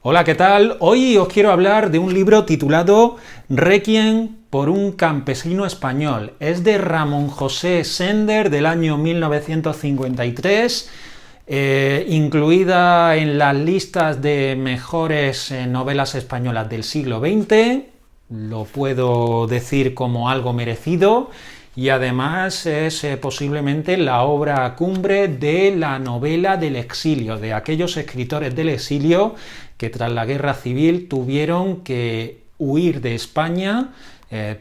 Hola, ¿qué tal? Hoy os quiero hablar de un libro titulado Requiem por un campesino español. Es de Ramón José Sender del año 1953, incluida en las listas de mejores novelas españolas del siglo XX. Lo puedo decir como algo merecido. Y además es posiblemente la obra cumbre de la novela del exilio, de aquellos escritores del exilio que tras la guerra civil tuvieron que huir de España,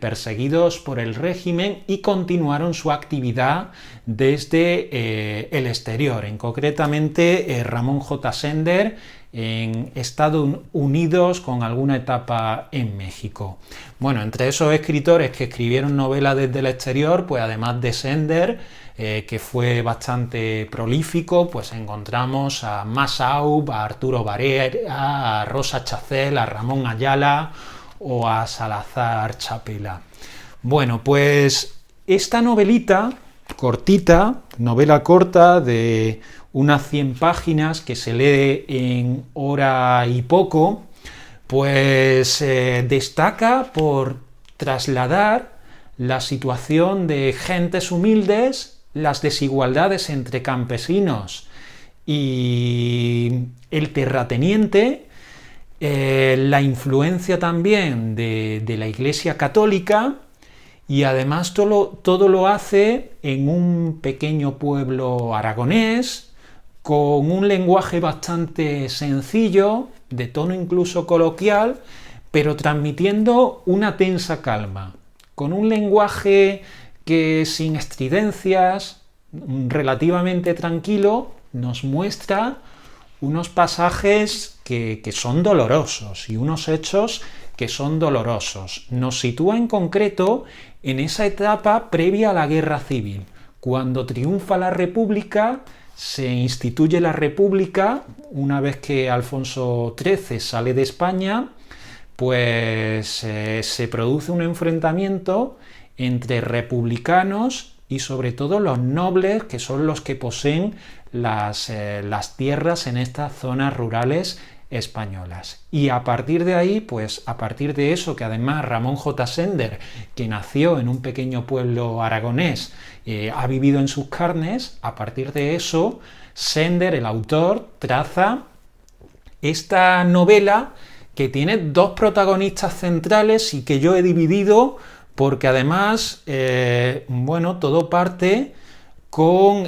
perseguidos por el régimen, y continuaron su actividad desde el exterior, concretamente Ramón J. Sender en Estados Unidos, con alguna etapa en México. Bueno, entre esos escritores que escribieron novelas desde el exterior, pues además de Sender, que fue bastante prolífico, pues encontramos a Massaub, a Arturo Varela, a Rosa Chacel, a Ramón Ayala o a Salazar Chapela. Bueno, pues esta novelita cortita, novela corta de unas 100 páginas que se lee en hora y poco, pues destaca por trasladar la situación de gentes humildes, las desigualdades entre campesinos y el terrateniente, la influencia también de la Iglesia Católica, y además todo lo hace en un pequeño pueblo aragonés, con un lenguaje bastante sencillo, de tono incluso coloquial, pero transmitiendo una tensa calma, con un lenguaje que sin estridencias, relativamente tranquilo, nos muestra unos pasajes que son dolorosos y unos hechos que son dolorosos. Nos sitúa en concreto en esa etapa previa a la guerra civil, cuando triunfa la República. Se instituye la República una vez que Alfonso XIII sale de España, pues se produce un enfrentamiento entre republicanos y sobre todo los nobles, que son los que poseen las tierras en estas zonas rurales españolas. Y a partir de ahí, pues a partir de eso, que además Ramón J. Sender, que nació en un pequeño pueblo aragonés, ha vivido en sus carnes, a partir de eso, Sender, el autor, traza esta novela que tiene dos protagonistas centrales y que yo he dividido porque además, bueno, todo parte con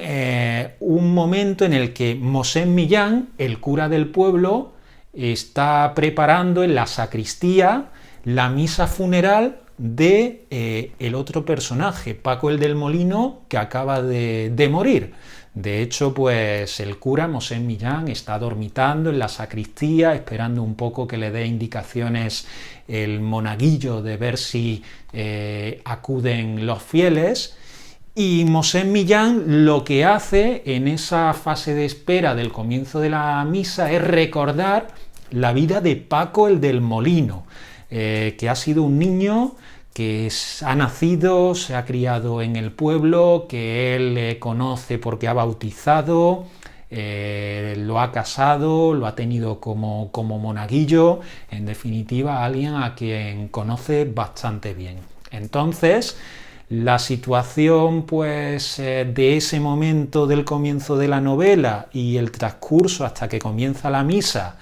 un momento en el que Mosén Millán, el cura del pueblo, está preparando en la sacristía la misa funeral de el otro personaje, Paco el del Molino, que acaba de morir. De hecho, pues el cura Mosén Millán está dormitando en la sacristía, esperando un poco que le dé indicaciones el monaguillo de ver si acuden los fieles. Y Mosén Millán lo que hace en esa fase de espera del comienzo de la misa es recordar la vida de Paco el del Molino, que ha sido un niño que ha nacido, se ha criado en el pueblo, que él conoce porque ha bautizado, lo ha casado, lo ha tenido como monaguillo, en definitiva alguien a quien conoce bastante bien. Entonces, la situación pues de ese momento del comienzo de la novela y el transcurso hasta que comienza la misa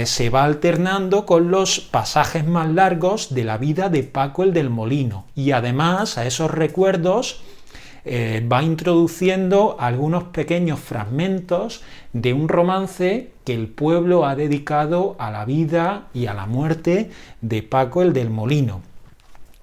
se va alternando con los pasajes más largos de la vida de Paco el del Molino, y además a esos recuerdos va introduciendo algunos pequeños fragmentos de un romance que el pueblo ha dedicado a la vida y a la muerte de Paco el del Molino.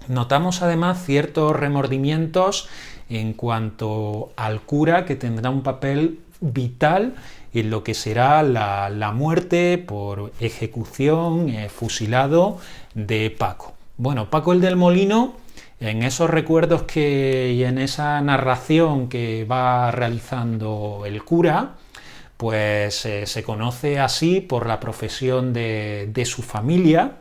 Notamos además ciertos remordimientos en cuanto al cura, que tendrá un papel vital en lo que será la muerte por ejecución, fusilado de Paco. Bueno, Paco el del Molino, en esos recuerdos y en esa narración que va realizando el cura, pues se conoce así por la profesión de su familia.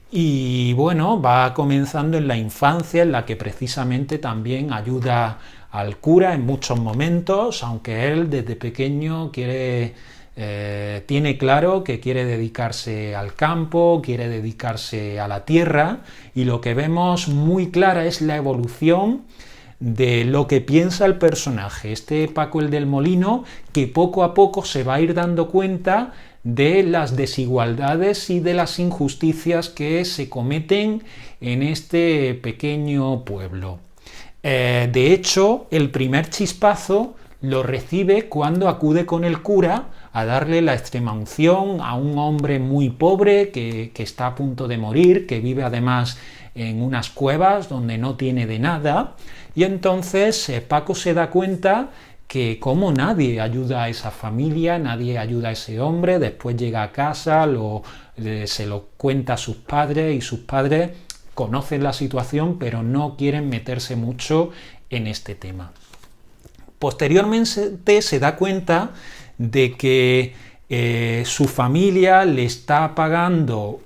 Y bueno, va comenzando en la infancia, en la que precisamente también ayuda al cura en muchos momentos, aunque él desde pequeño quiere tiene claro que quiere dedicarse al campo, quiere dedicarse a la tierra, y lo que vemos muy clara es la evolución de lo que piensa el personaje, este Paco el del Molino, que poco a poco se va a ir dando cuenta de las desigualdades y de las injusticias que se cometen en este pequeño pueblo. De hecho, el primer chispazo lo recibe cuando acude con el cura a darle la extremaunción a un hombre muy pobre que está a punto de morir, que vive además en unas cuevas donde no tiene de nada, y entonces Paco se da cuenta que como nadie ayuda a esa familia, nadie ayuda a ese hombre. Después llega a casa, se lo cuenta a sus padres, y sus padres conocen la situación pero no quieren meterse mucho en este tema. Posteriormente se da cuenta de que su familia le está pagando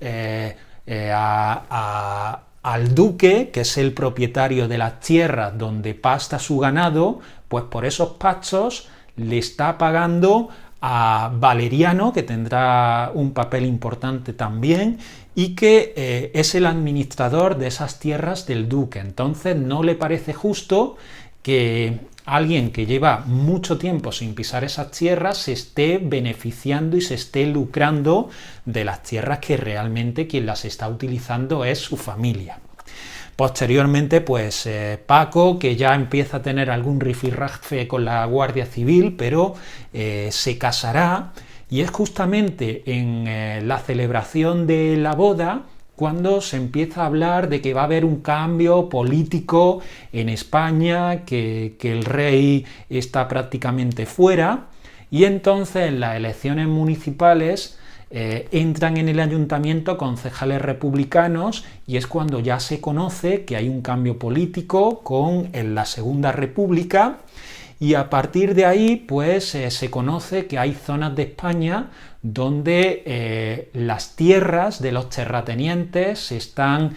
al duque, que es el propietario de las tierras donde pasta su ganado, pues por esos pastos le está pagando a Valeriano, que tendrá un papel importante también, y que es el administrador de esas tierras del duque. Entonces no le parece justo que alguien que lleva mucho tiempo sin pisar esas tierras se esté beneficiando y se esté lucrando de las tierras, que realmente quien las está utilizando es su familia. Posteriormente, pues Paco, que ya empieza a tener algún rifirrafe con la Guardia Civil, pero se casará, y es justamente en la celebración de la boda cuando se empieza a hablar de que va a haber un cambio político en España, que el rey está prácticamente fuera, y entonces en las elecciones municipales entran en el ayuntamiento concejales republicanos, y es cuando ya se conoce que hay un cambio político en la Segunda República, y a partir de ahí pues se conoce que hay zonas de España donde las tierras de los terratenientes se están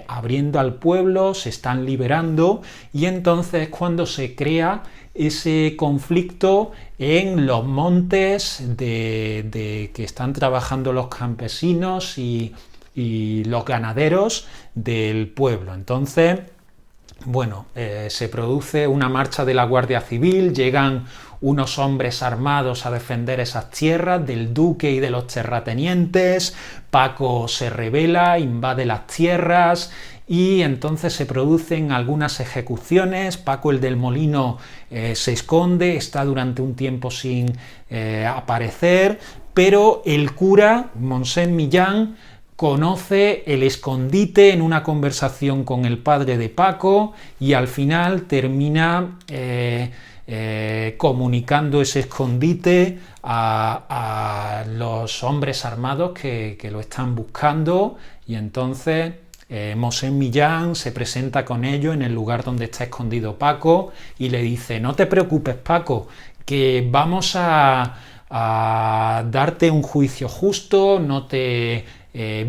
abriendo al pueblo, se están liberando, y entonces es cuando se crea ese conflicto en los montes que están trabajando los campesinos y los ganaderos del pueblo. Entonces, bueno, se produce una marcha de la Guardia Civil, llegan unos hombres armados a defender esas tierras del duque y de los terratenientes. Paco se rebela, invade las tierras, y entonces se producen algunas ejecuciones. Paco el del Molino se esconde, está durante un tiempo sin aparecer, pero el cura, Monsén Millán, conoce el escondite en una conversación con el padre de Paco, y al final termina comunicando ese escondite a los hombres armados que lo están buscando, y entonces Mosén Millán se presenta con ellos en el lugar donde está escondido Paco y le dice: no te preocupes, Paco, que vamos a darte un juicio justo, no te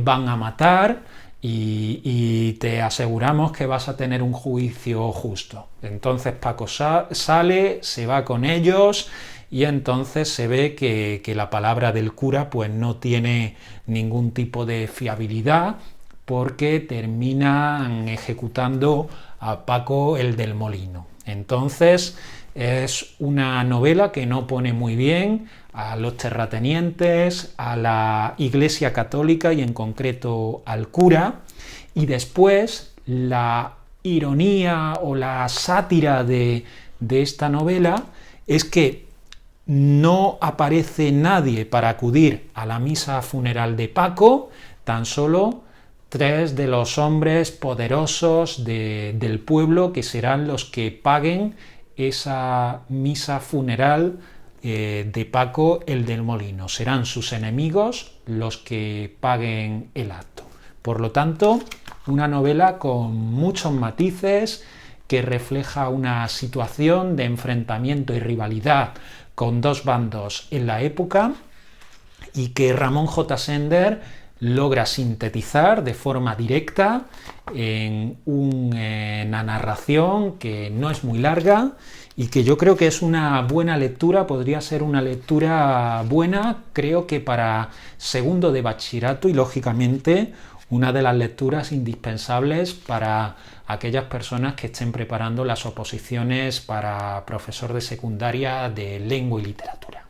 van a matar, y te aseguramos que vas a tener un juicio justo. Entonces Paco sale, se va con ellos, y entonces se ve que la palabra del cura pues no tiene ningún tipo de fiabilidad, porque terminan ejecutando a Paco el del Molino. Entonces es una novela que no pone muy bien a los terratenientes, a la Iglesia Católica y en concreto al cura, y después la ironía o la sátira de esta novela es que no aparece nadie para acudir a la misa funeral de Paco, tan solo 3 de los hombres poderosos del pueblo, que serán los que paguen esa misa funeral de Paco el del Molino. Serán sus enemigos los que paguen el acto. Por lo tanto, una novela con muchos matices, que refleja una situación de enfrentamiento y rivalidad con dos bandos en la época, y que Ramón J. Sender logra sintetizar de forma directa en una narración que no es muy larga y que yo creo que es una buena lectura, podría ser una lectura buena, creo que para segundo de bachillerato, y lógicamente una de las lecturas indispensables para aquellas personas que estén preparando las oposiciones para profesor de secundaria de lengua y literatura.